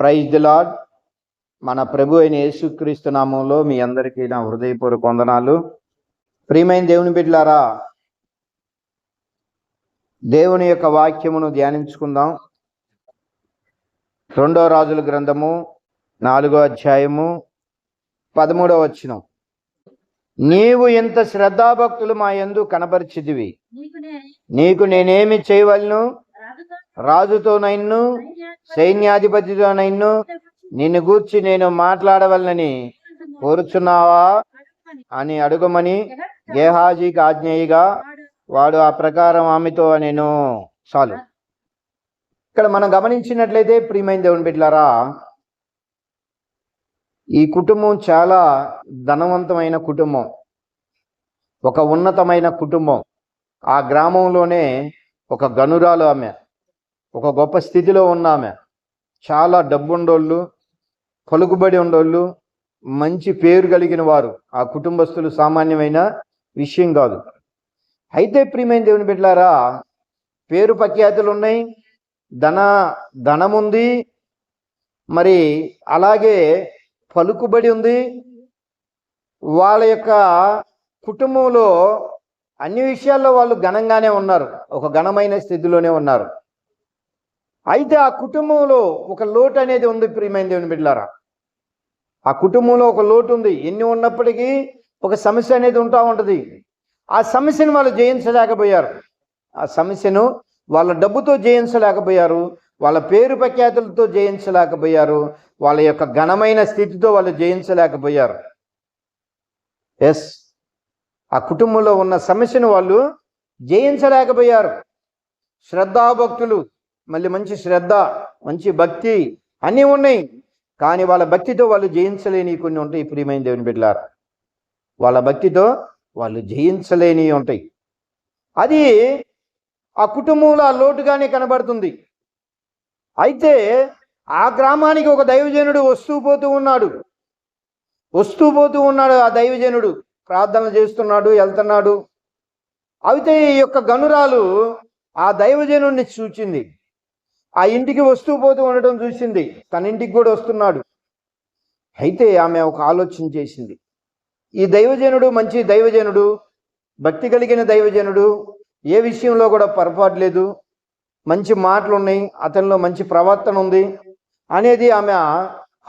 Praise the lord. మన ప్రభు అయిన యేసుక్రీస్తు నామంలో మీ అందరికీ నా హృదయపూర్వక వందనాలు. ప్రియమైన దేవుని బిడ్డలారా, దేవుని యొక్క వాక్యమును ధ్యానించుకుందాం. 2 రాజుల గ్రంథము 4వ అధ్యాయము 13వ వచనం. నీవు ఇంత శ్రద్ధాభక్తులు మా యందు కనబరిచితివి, నీకు నేనేమి చేయవలను? రాజుతోనైను సైన్యాధిపతితోనైను నిన్ను గూర్చి నేను మాట్లాడవలనని కోరుచున్నావా అని అడుగమని గేహాజీకి ఆజ్ఞేయగా వాడు ఆ ప్రకారం ఆమెతో నేను. చాలు. ఇక్కడ మనం గమనించినట్లయితే ప్రియమైన దేవుని బిడ్డలారా, ఈ కుటుంబం చాలా ధనవంతమైన కుటుంబం, ఒక ఉన్నతమైన కుటుంబం. ఆ గ్రామంలోనే ఒక గనురాలు ఆమె, ఒక గొప్ప స్థితిలో ఉన్న ఆమె, చాలా డబ్బుండోళ్ళు, పలుకుబడి ఉండోళ్ళు, మంచి పేరు కలిగిన వారు. ఆ కుటుంబస్తులు సామాన్యమైన విషయం కాదు. అయితే ప్రియమైన దేవుని బిడ్డలారా, పేరు ప్రఖ్యాతులు ఉన్నాయి, ధనముంది, మరి అలాగే పలుకుబడి ఉంది. వాళ్ళ యొక్క కుటుంబంలో అన్ని విషయాల్లో వాళ్ళు ఘనంగానే ఉన్నారు, ఒక ఘనమైన స్థితిలోనే ఉన్నారు. అయితే ఆ కుటుంబంలో ఒక లోటు అనేది ఉంది ప్రియమైన దేవుని బిడ్డలారా. ఆ కుటుంబంలో ఒక లోటు ఉంది. ఎన్ని ఉన్నప్పటికీ ఒక సమస్య అనేది ఉంటా ఉంటుంది. ఆ సమస్యను వాళ్ళు జయించలేకపోయారు. ఆ సమస్యను వాళ్ళ డబ్బుతో జయించలేకపోయారు, వాళ్ళ పేరు ప్రఖ్యాతులతో జయించలేకపోయారు, వాళ్ళ యొక్క ఘనమైన స్థితితో వాళ్ళు జయించలేకపోయారు. ఎస్, ఆ కుటుంబంలో ఉన్న సమస్యను వాళ్ళు జయించలేకపోయారు. శ్రద్ధాభక్తులు, మళ్ళీ మంచి శ్రద్ధ, మంచి భక్తి అన్నీ ఉన్నాయి, కానీ వాళ్ళ భక్తితో వాళ్ళు జయించలేని కొన్ని ఉంటాయి ప్రియమైన దేవుని బిడ్డలారా. వాళ్ళ భక్తితో వాళ్ళు జయించలేని ఉంటాయి. అది ఆ కుటుంబంలో ఆ లోటుగానే కనబడుతుంది. అయితే ఆ గ్రామానికి ఒక దైవజనుడు వస్తూ పోతూ ఉన్నాడు. ఆ దైవజనుడు ప్రార్థనలు చేస్తున్నాడు, వెళ్తున్నాడు. అయితే ఈ యొక్క గనురాలు ఆ దైవజనుడిని చూచింది. ఆ ఇంటికి వస్తూ పోతూ ఉండటం చూసింది. తన ఇంటికి కూడా వస్తున్నాడు. అయితే ఆమె ఒక ఆలోచన చేసింది. ఈ దైవజనుడు మంచి దైవజనుడు, భక్తి కలిగిన దైవజనుడు, ఏ విషయంలో కూడా పొరపాటు లేదు, మంచి మాటలు ఉన్నాయి, అతనిలో మంచి ప్రవర్తన ఉంది అనేది ఆమె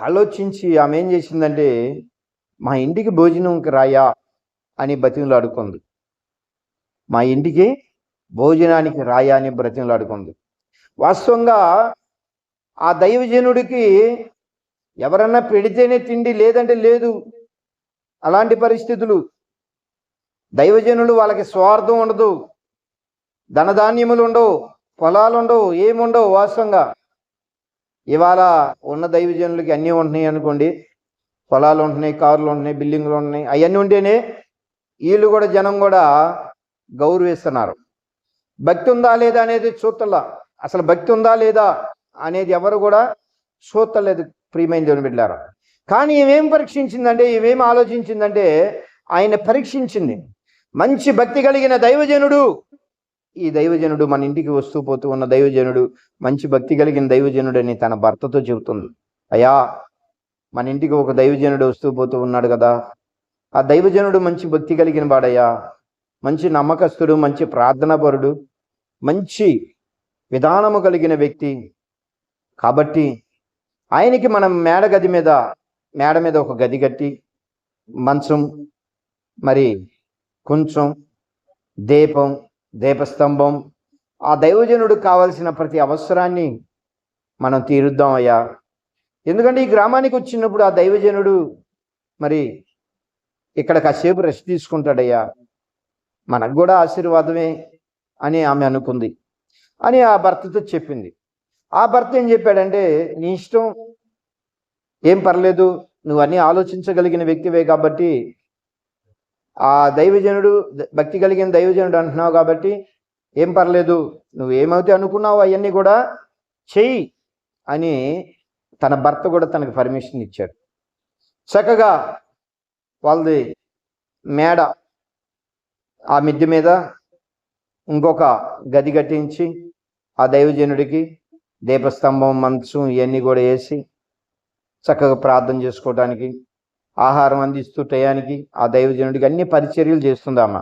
ఆలోచించి ఆమె ఏం చేసిందంటే, మా ఇంటికి భోజనంకి రాయా అని బ్రతిమలాడుకుంది. మా ఇంటికి భోజనానికి రాయా అని బ్రతిమలాడుకుంది. వాస్తవంగా ఆ దైవజనుడికి ఎవరన్నా పెడితేనే తిండి, లేదంటే లేదు. అలాంటి పరిస్థితులు. దైవజనులు వాళ్ళకి స్వార్థం ఉండదు, ధనధాన్యములు ఉండవు, పొలాలు ఉండవు, ఏముండవు. వాస్తవంగా ఇవాళ ఉన్న దైవజనులకి అన్నీ ఉంటున్నాయి అనుకోండి, పొలాలు ఉంటున్నాయి, కార్లు ఉంటున్నాయి, బిల్డింగ్లు ఉంటున్నాయి. అవన్నీ ఉంటేనే వీళ్ళు కూడా, జనం కూడా గౌరవిస్తున్నారు. భక్తి ఉందా లేదా అనేది చూస్తలా. అసలు భక్తి ఉందా లేదా అనేది ఎవరు కూడా చూస్తలేదు ప్రియమైన దేవుని బిడ్డలారా. కానీ ఇవేం పరీక్షించిందంటే, ఇవేం ఆలోచించిందంటే, ఆయన పరీక్షించింది. మంచి భక్తి కలిగిన దైవజనుడు, ఈ దైవజనుడు మన ఇంటికి వస్తూ పోతూ ఉన్న దైవజనుడు మంచి భక్తి కలిగిన దైవజనుడు అని తన భర్తతో చెబుతుంది. అయ్యా, మన ఇంటికి ఒక దైవజనుడు వస్తూ పోతూ ఉన్నాడు కదా, ఆ దైవజనుడు మంచి భక్తి కలిగిన వాడయ్యా, మంచి నమ్మకస్తుడు, మంచి ప్రార్థనాపరుడు, మంచి విధానము కలిగిన వ్యక్తి. కాబట్టి ఆయనకి మనం మేడ మీద ఒక గది కట్టి, మంచం, మరి కొంచెం దీపస్తంభం, ఆ దైవజనుడు కావాల్సిన ప్రతి అవసరాన్ని మనం తీరుద్దాం అయ్యా. ఎందుకంటే ఈ గ్రామానికి వచ్చినప్పుడు ఆ దైవజనుడు మరి ఇక్కడ కాసేపు రెస్ట్ తీసుకుంటాడయ్యా, మనకు కూడా ఆశీర్వాదమే అని ఆమె అనుకుంది అని ఆ భర్తతో చెప్పింది. ఆ భర్త ఏం చెప్పాడంటే, నీ ఇష్టం, ఏం పర్లేదు, నువ్వు అన్నీ ఆలోచించగలిగిన వ్యక్తివే కాబట్టి, ఆ దైవజనుడు భక్తి కలిగిన దైవజనుడు అంటున్నావు కాబట్టి ఏం పర్లేదు, నువ్వు ఏమైతే అనుకున్నావు అవన్నీ కూడా చెయ్యి అని తన భర్త కూడా తనకు పర్మిషన్ ఇచ్చాడు. చక్కగా వాళ్ళది మేడ, ఆ మిద్దె మీద ఇంకొక గది కట్టించి ఆ దైవజనుడికి దీపస్తంభం, మంచం ఇవన్నీ కూడా వేసి చక్కగా ప్రార్థన చేసుకోవడానికి, ఆహారం అందిస్తూ టయానికి ఆ దైవజనుడికి అన్ని పరిచర్యలు చేస్తుందమ్మ.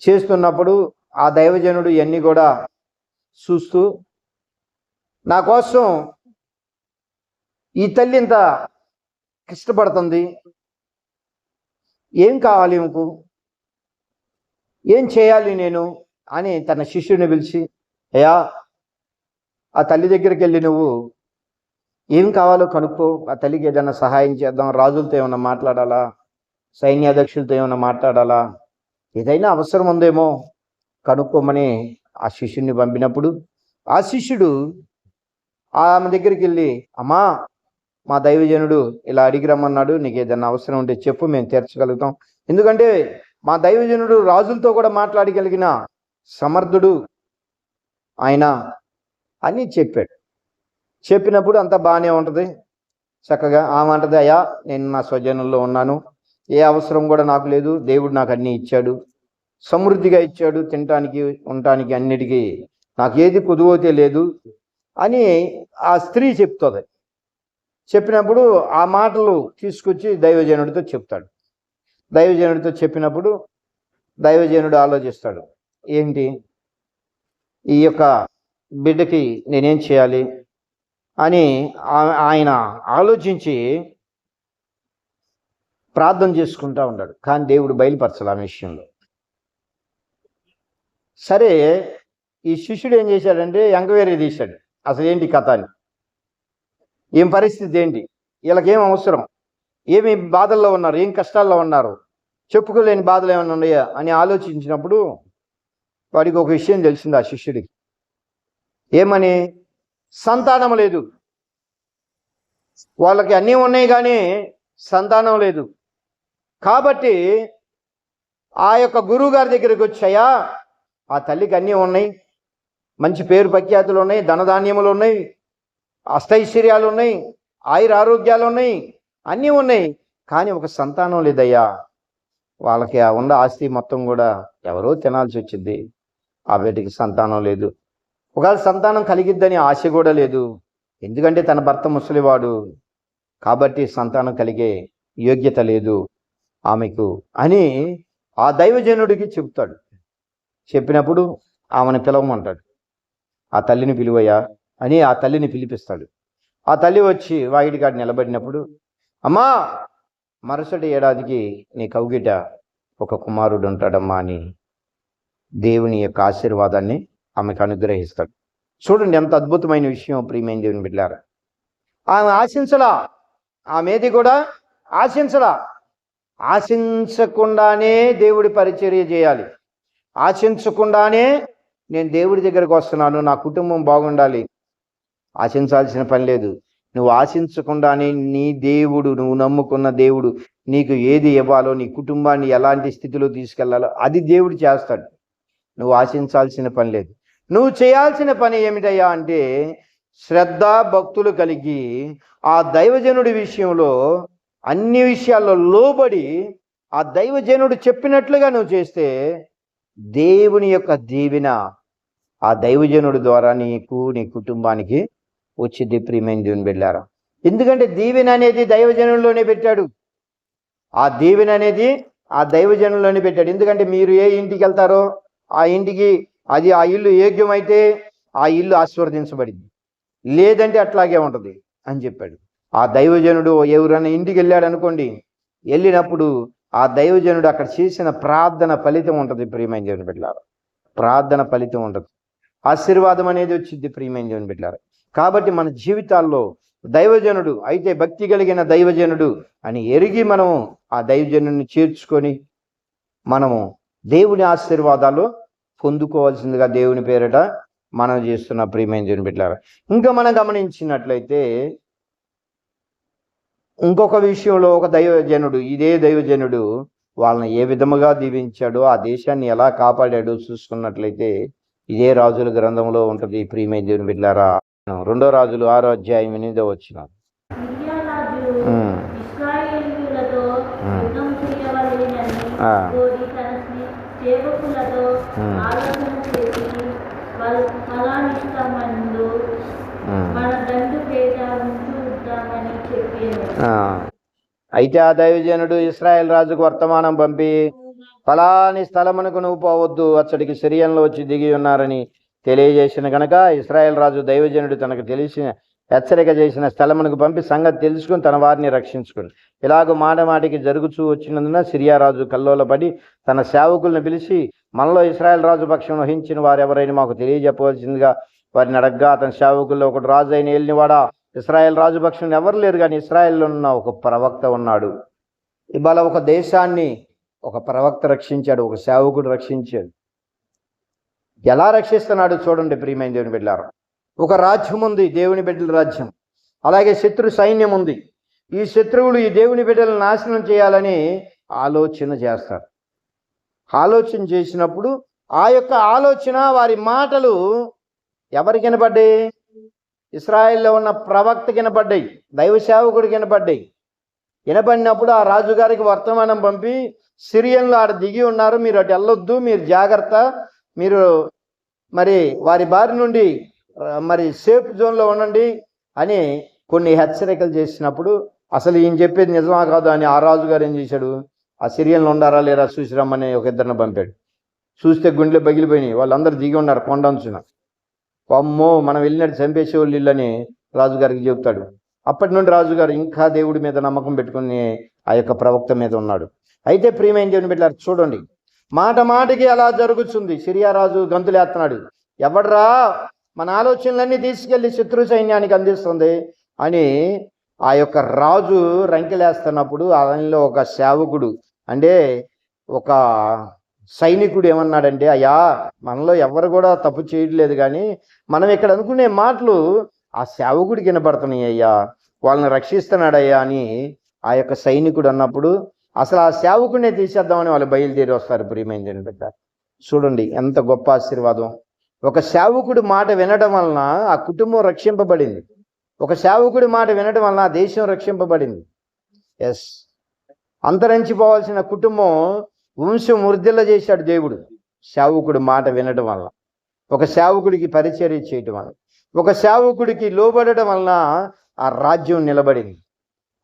చేస్తున్నప్పుడు ఆ దైవజనుడు ఇవన్నీ కూడా చూస్తూ, నా కోసం ఈ తల్లి ఇంత కష్టపడుతుంది, ఏం కావాలి మీకు, ఏం చేయాలి నేను అని తన శిష్యుని పిలిచి, అయ్యా ఆ తల్లి దగ్గరికి వెళ్ళి నువ్వు ఏం కావాలో కనుక్కో, ఆ తల్లికి ఏదైనా సహాయం చేద్దాం, రాజులతో ఏమైనా మాట్లాడాలా, సైన్యాధ్యక్షులతో ఏమైనా మాట్లాడాలా, ఏదైనా అవసరం ఉందేమో కనుక్కోమని ఆ శిష్యుడిని పంపినప్పుడు ఆ శిష్యుడు ఆమె దగ్గరికి వెళ్ళి, అమ్మా మా దైవజనుడు ఇలా అడిగి రమ్మన్నాడు, నీకు ఏదైనా అవసరం ఉంటే చెప్పు, మేము తీర్చగలుగుతాం. ఎందుకంటే మా దైవజనుడు రాజులతో కూడా మాట్లాడగలిగిన సమర్థుడు ఆయన అని చెప్పాడు. చెప్పినప్పుడు అంతా బాగానే ఉంటుంది. చక్కగా ఆమె అంటది, అయ్యా నేను నా స్వజనుల్లో ఉన్నాను, ఏ అవసరం కూడా నాకు లేదు, దేవుడు నాకు అన్నీ ఇచ్చాడు, సమృద్ధిగా ఇచ్చాడు, తినటానికి ఉండటానికి అన్నిటికీ నాకు ఏది కుదువతే లేదు అని ఆ స్త్రీ చెప్తుంది. చెప్పినప్పుడు ఆ మాటలు తీసుకొచ్చి దైవజనుడితో చెప్తాడు. దైవజనుడితో చెప్పినప్పుడు దైవజనుడు ఆలోచిస్తాడు, ఏంటి ఈ యొక్క బిడ్డకి నేనేం చేయాలి అని ఆయన ఆలోచించి ప్రార్థన చేసుకుంటా ఉన్నాడు. కానీ దేవుడు బయలుపరచాలి ఆ విషయంలో. సరే ఈ శిష్యుడు ఏం చేశాడంటే ఎంక్వైరీ తీశాడు, అసలు ఏంటి కథ అని, ఏం పరిస్థితి ఏంటి, వీళ్ళకేం అవసరం, ఏమి బాధల్లో ఉన్నారు, ఏం కష్టాల్లో ఉన్నారు, చెప్పుకోలేని బాధలు ఏమైనా ఉన్నాయా అని ఆలోచించినప్పుడు వాడికి ఒక విషయం తెలిసింది ఆ శిష్యుడికి. ఏమని? సంతానం లేదు. వాళ్ళకి అన్నీ ఉన్నాయి కానీ సంతానం లేదు. కాబట్టి ఆ యొక్క గురువు గారి దగ్గరికి వచ్చాయా, ఆ తల్లికి అన్నీ ఉన్నాయి, మంచి పేరు ప్రఖ్యాతులు ఉన్నాయి, ధనధాన్యములు ఉన్నాయి, అష్టైశ్వర్యాలు ఉన్నాయి, ఆయుర ఆరోగ్యాలు ఉన్నాయి, అన్నీ ఉన్నాయి, కానీ ఒక సంతానం లేదయ్యా. వాళ్ళకి ఆ ఉన్న ఆస్తి మొత్తం కూడా ఎవరో తినాల్సి వచ్చింది, ఆ బిడ్డకి సంతానం లేదు. ఒకవేళ సంతానం కలిగిద్దని ఆశ కూడా లేదు, ఎందుకంటే తన భర్త ముసలివాడు కాబట్టి సంతానం కలిగే యోగ్యత లేదు ఆమెకు అని ఆ దైవజనుడికి చెప్తాడు. చెప్పినప్పుడు ఆమెను పిలవమంటాడు, ఆ తల్లిని పిలువయ్యా అని ఆ తల్లిని పిలిపిస్తాడు. ఆ తల్లి వచ్చి వాకిటి కాడ నిలబడినప్పుడు, అమ్మా మరుసటి ఏడాదికి నీ కౌగిట ఒక కుమారుడు ఉంటాడమ్మా అని దేవుని యొక్క ఆశీర్వాదాన్ని ఆమెకు అనుగ్రహిస్తాడు. చూడండి ఎంత అద్భుతమైన విషయం ప్రియమైన దేవుని బిడ్డలారా. ఆమె ఆశించలా, ఆమెది కూడా ఆశించలా. ఆశించకుండానే దేవుడి పరిచర్య చేయాలి, ఆశించకుండానే నేను దేవుడి దగ్గరకు వస్తున్నాను, నా కుటుంబం బాగుండాలి, ఆశించాల్సిన పని లేదు. నువ్వు ఆశించకుండానే నీ దేవుడు, నువ్వు నమ్ముకున్న దేవుడు నీకు ఏది ఇవ్వాలో, నీ కుటుంబాన్ని ఎలాంటి స్థితిలో తీసుకెళ్లాలో అది దేవుడు చేస్తాడు. నువ్వు ఆశించాల్సిన పని లేదు. నువ్వు చేయాల్సిన పని ఏమిటయ్యా అంటే శ్రద్ధ భక్తులు కలిగి ఆ దైవజనుడి విషయంలో అన్ని విషయాల్లో లోబడి ఆ దైవజనుడు చెప్పినట్లుగా నువ్వు చేస్తే దేవుని యొక్క దీవెన ఆ దైవజనుడి ద్వారా నీకు నీ కుటుంబానికి వచ్చింది ప్రియమైన దేవుని బిడ్డలారా. ఎందుకంటే దీవెన అనేది దైవజనుల్లోనే పెట్టాడు, ఆ దీవెన అనేది ఆ దైవజనుల్లోనే పెట్టాడు. ఎందుకంటే మీరు ఏ ఇంటికి వెళ్తారో ఆ ఇంటికి అది ఆ ఇల్లు యోగ్యమైతే ఆ ఇల్లు ఆశీర్వదించబడింది, లేదంటే అట్లాగే ఉంటుంది అని చెప్పాడు. ఆ దైవజనుడు ఎవరైనా ఇంటికి వెళ్ళాడు అనుకోండి, వెళ్ళినప్పుడు ఆ దైవజనుడు అక్కడ చేసిన ప్రార్థన ఫలితం ఉంటుంది ప్రియమైన దేవుని బిడ్డలారా. ప్రార్థన ఫలితం ఉంటుంది, ఆశీర్వాదం అనేది వచ్చింది ప్రియమైన దేవుని బిడ్డలారా. కాబట్టి మన జీవితాల్లో దైవజనుడు అయితే భక్తి కలిగిన దైవజనుడు అని ఎరిగి మనము ఆ దైవజనుడిని చేర్చుకొని మనము దేవుని ఆశీర్వాదాలు పొందుకోవాల్సిందిగా దేవుని పేరిట మనం చేస్తున్న ప్రియమైన దేవుని బిడ్డలారా. ఇంకా మనం గమనించినట్లయితే ఇంకొక విషయంలో ఒక దైవజనుడు, ఇదే దైవజనుడు వాళ్ళని ఏ విధముగా దీవించాడో, ఆ దేశాన్ని ఎలా కాపాడాడో చూసుకున్నట్లయితే ఇదే రాజుల గ్రంథంలో ఉంటుంది ప్రియమైన దేవుని బిడ్డలారా. 2 రాజులు 6వ అధ్యాయం 8వ వచనం. అయితే ఆ దైవజనుడు ఇశ్రాయేల్ రాజుకు వర్తమానం పంపి, ఫలాని స్థలమునకు నువ్వు పోవద్దు, అచ్చడికి సిరియన్లు వచ్చి దిగి ఉన్నారని తెలియజేసిన గనక ఇశ్రాయేల్ రాజు దైవజనుడు తనకు తెలిసిన హెచ్చరిక చేసిన స్థలమునకు పంపి సంగతి తెలుసుకుని తన వారిని రక్షించుకుని, ఇలాగ మాట మాటికి జరుగుతూ వచ్చినందున సిరియా రాజు కల్లోలపడి తన సేవకులను పిలిచి, మనలో ఇశ్రాయేల్ రాజు పక్షం వహించిన వారు ఎవరైనా మాకు తెలియజెప్పవలసిందిగా వారిని అడగ్గా, అతని సేవకుల్లో ఒకడు రాజు అయిన ఏలినవాడా, ఇశ్రాయేల్ రాజు పక్షం ఎవరు లేరు, కానీ ఇశ్రాయేల్లో ఉన్న ఒక ప్రవక్త ఉన్నాడు. ఇవాళ ఒక దేశాన్ని ఒక ప్రవక్త రక్షించాడు, ఒక సేవకుడు రక్షించాడు. ఎలా రక్షిస్తున్నాడు చూడండి ప్రియమైన దేవుని బిడ్డలారా. ఒక రాజ్యం ఉంది, దేవుని బిడ్డల రాజ్యం. అలాగే శత్రు సైన్యం ఉంది. ఈ శత్రువులు ఈ దేవుని బిడ్డలను నాశనం చేయాలని ఆలోచన చేస్తారు. ఆలోచన చేసినప్పుడు ఆ యొక్క ఆలోచన, వారి మాటలు ఎవరికి వినపడ్డాయి? ఇశ్రాయేల్లో ఉన్న ప్రవక్త వినపడ్డాయి, దైవ సేవకుడికి వినపడ్డాయి. వినపడినప్పుడు ఆ రాజుగారికి వర్తమానం పంపి, సిరియన్లు ఆడ దిగి ఉన్నారు, మీరు అటు వెళ్ళొద్దు, మీరు జాగ్రత్త, మీరు మరి వారి బారి నుండి మరి సేఫ్ జోన్లో ఉండండి అని కొన్ని హెచ్చరికలు చేసినప్పుడు, అసలు ఈయన చెప్పేది నిజమా కాదు అని ఆ రాజుగారు ఏం చేశాడు, ఆ సిరియన్లు ఉండారా లేరా చూసిరమ్మని ఒక ఇద్దరిని పంపాడు. చూస్తే గుండెలు పగిలిపోయినాయి, వాళ్ళందరూ దిగి ఉన్నారు కొండంచున. అమ్మో, మనం వెళ్ళినట్టు చంపేసేవాళ్ళు ఇల్లని రాజుగారికి చెబుతాడు. అప్పటి నుండి రాజుగారు ఇంకా దేవుడి మీద నమ్మకం పెట్టుకుని ఆ యొక్క ప్రవక్త మీద ఉన్నాడు. అయితే ప్రియమైన దేవుని బిడ్డలారా చూడండి, మాట మాటికి అలా జరుగుతుంది. సిరియా రాజు గంతులేస్తున్నాడు, ఎవడ్రా మన ఆలోచనలన్నీ తీసుకెళ్లి శత్రు సైన్యానికి అందిస్తుంది అని ఆ యొక్క రాజు రంకెలేస్తున్నప్పుడు ఆయనలో ఒక సేవకుడు, అంటే ఒక సైనికుడు ఏమన్నాడంటే, అయ్యా మనలో ఎవరు కూడా తప్పు చేయట్లేదు, కానీ మనం ఇక్కడ అనుకునే మాటలు ఆ సేవకుడికి వినపడుతున్నాయి అయ్యా, వాళ్ళని రక్షిస్తున్నాడయ్యా అని ఆ యొక్క సైనికుడు అన్నప్పుడు, అసలు ఆ సేవకుడినే తీసేద్దామని వాళ్ళు బయలుదేరి వస్తారు. ప్రియమైన బిడ్డ చూడండి ఎంత గొప్ప ఆశీర్వాదం. ఒక సేవకుడి మాట వినడం వలన ఆ కుటుంబం రక్షింపబడింది. ఒక సేవకుడి మాట వినడం వలన ఆ దేశం రక్షింపబడింది. ఎస్, అంతరించిపోవాల్సిన కుటుంబం వంశం వృద్ధిల్ల చేశాడు దేవుడు సేవకుడి మాట వినడం వలన. ఒక సేవకుడికి పరిచర్య చేయటం వలన, ఒక సేవకుడికి లోబడడం వలన ఆ రాజ్యం నిలబడింది.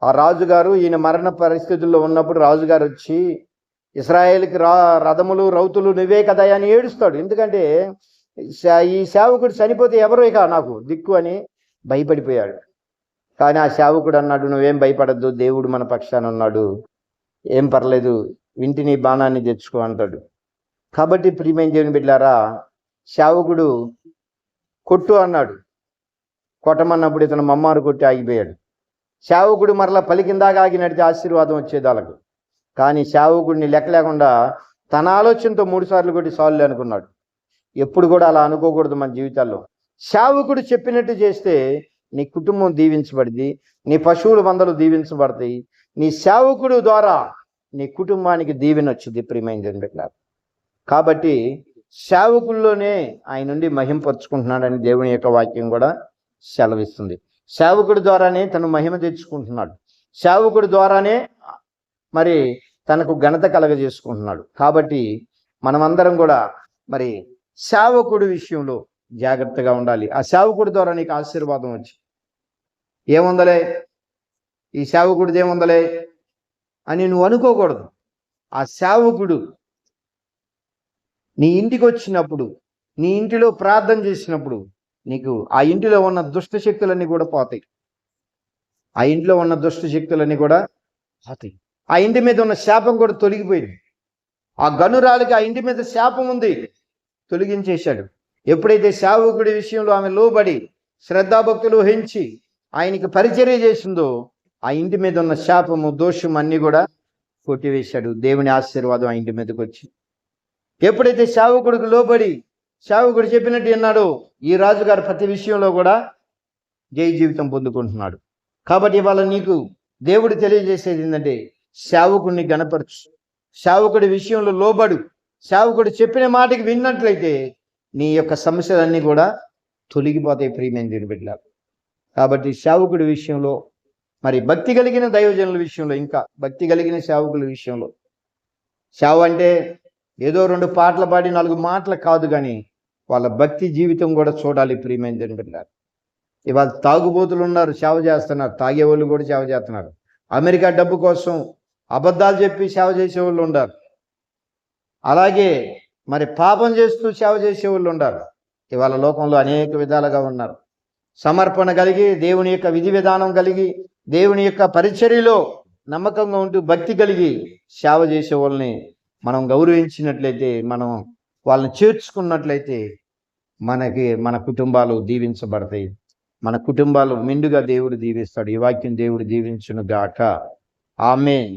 ఆ రాజుగారు ఈయన మరణ పరిస్థితుల్లో ఉన్నప్పుడు రాజుగారు వచ్చి, ఇశ్రాయేల్కి రథములు రౌతులు నువ్వే కదా అని ఏడుస్తాడు. ఎందుకంటే ఈ సేవకుడు చనిపోతే ఎవరో ఇక నాకు దిక్కు అని భయపడిపోయాడు. కానీ ఆ సేవకుడు అన్నాడు, నువ్వేం భయపడద్దు, దేవుడు మన పక్షాన ఉన్నాడు, ఏం పర్లేదు, ఇంటిని బాణాన్ని తెచ్చుకో అంటాడు. కాబట్టి ప్రియమైన దేవుని బిడ్డలారా, సేవకుడు కొట్టు అన్నాడు, కొట్టమన్నప్పుడు ఇతను మమ్మారు కొట్టి ఆగిపోయాడు. సేవకుడు మరలా పలికిందాగా ఆగి నడితే ఆశీర్వాదం వచ్చేది వాళ్ళకు. కానీ సేవకుడిని లెక్క లేకుండా తన ఆలోచనతో 3 సార్లు కొట్టి సాల్లు అనుకున్నాడు. ఎప్పుడు కూడా అలా అనుకోకూడదు మన జీవితాల్లో. సేవకుడు చెప్పినట్టు చేస్తే నీ కుటుంబం దీవించబడింది, నీ పశువుల మందలు దీవించబడతాయి, నీ సేవకుడు ద్వారా నీ కుటుంబానికి దీవెన వచ్చింది ప్రియమైన దేవుని బిడ్డలారా. కాబట్టి సేవకుల్లోనే ఆయన నుండి మహింపరుచుకుంటున్నాడని దేవుని యొక్క వాక్యం కూడా సెలవిస్తుంది. సేవకుడి ద్వారానే తను మహిమ తెచ్చుకుంటున్నాడు, సేవకుడి ద్వారానే మరి తనకు ఘనత కలగజేసుకుంటున్నాడు. కాబట్టి మనమందరం కూడా మరి సేవకుడి విషయంలో జాగ్రత్తగా ఉండాలి. ఆ సేవకుడి ద్వారా నీకు ఆశీర్వాదం వచ్చి, ఏముందలే ఈ సేవకుడిది ఏముందలే అని నువ్వు అనుకోకూడదు. ఆ సేవకుడు నీ ఇంటికి వచ్చినప్పుడు, నీ ఇంటిలో ప్రార్థన చేసినప్పుడు నీకు ఆ ఇంటిలో ఉన్న దుష్ట శక్తులన్నీ కూడా పోతాయి. ఆ ఇంట్లో ఉన్న దుష్ట శక్తులన్నీ కూడా పోతాయి. ఆ ఇంటి మీద ఉన్న శాపం కూడా తొలగిపోయింది. ఆ గనురాలికి ఆ ఇంటి మీద శాపం ఉంది, తొలగించేశాడు. ఎప్పుడైతే సేవకుడి విషయంలో ఆమె లోబడి శ్రద్ధాభక్తులు వహించి ఆయనకి పరిచర్య చేసిందో, ఆ ఇంటి మీద ఉన్న శాపము దోషం అన్నీ కూడా కొట్టివేశాడు. దేవుని ఆశీర్వాదం ఆ ఇంటి మీదకి వచ్చి, ఎప్పుడైతే సేవకుడికి లోబడి సేవకుడు చెప్పినట్టు విన్నాడో, ఈ రాజుగారు ప్రతి విషయంలో కూడా జయ జీవితం పొందుకుంటున్నాడు. కాబట్టి ఇవాళ నీకు దేవుడు తెలియజేసేది ఏంటంటే, సేవకుడిని గణపరచు, సేవకుడి విషయంలో లోబడు, సేవకుడు చెప్పిన మాటకి విన్నట్లయితే నీ యొక్క సమస్యలన్నీ కూడా తొలగిపోతాయి ప్రియమైన దేవుని బిడ్డలారా. కాబట్టి సేవకుడి విషయంలో, మరి భక్తి కలిగిన దైవజనుల విషయంలో, ఇంకా భక్తి కలిగిన సేవకుల విషయంలో, సేవ అంటే ఏదో 2 పాటలు పాడి 4 మాటలు కాదు, కానీ వాళ్ళ భక్తి జీవితం కూడా చూడాలి ప్రియమైన దేవుని బిడ్డలారా. ఇవాళ తాగుబోతులు ఉన్నారు, సేవ చేస్తున్నారు. తాగేవాళ్ళు కూడా సేవ చేస్తున్నారు. అమెరికా డబ్బు కోసం అబద్ధాలు చెప్పి సేవ చేసేవాళ్ళు ఉన్నారు. అలాగే మరి పాపం చేస్తూ సేవ చేసేవాళ్ళు ఉన్నారు. ఇవాళ లోకంలో అనేక విధాలుగా ఉన్నారు. సమర్పణ కలిగి, దేవుని యొక్క విధి విధానం కలిగి, దేవుని యొక్క పరిచర్యలో నమ్మకంగా ఉంటూ భక్తి కలిగి సేవ చేసే వాళ్ళని మనం గౌరవించినట్లయితే, మనం వాళ్ళని చేర్చుకున్నట్లయితే మన కుటుంబాలు దీవించబడతాయి. మన కుటుంబాలు మెండుగా దేవుడు దీవిస్తాడు. ఈ వాక్యం దేవుడు దీవించును గాక. ఆమేన్.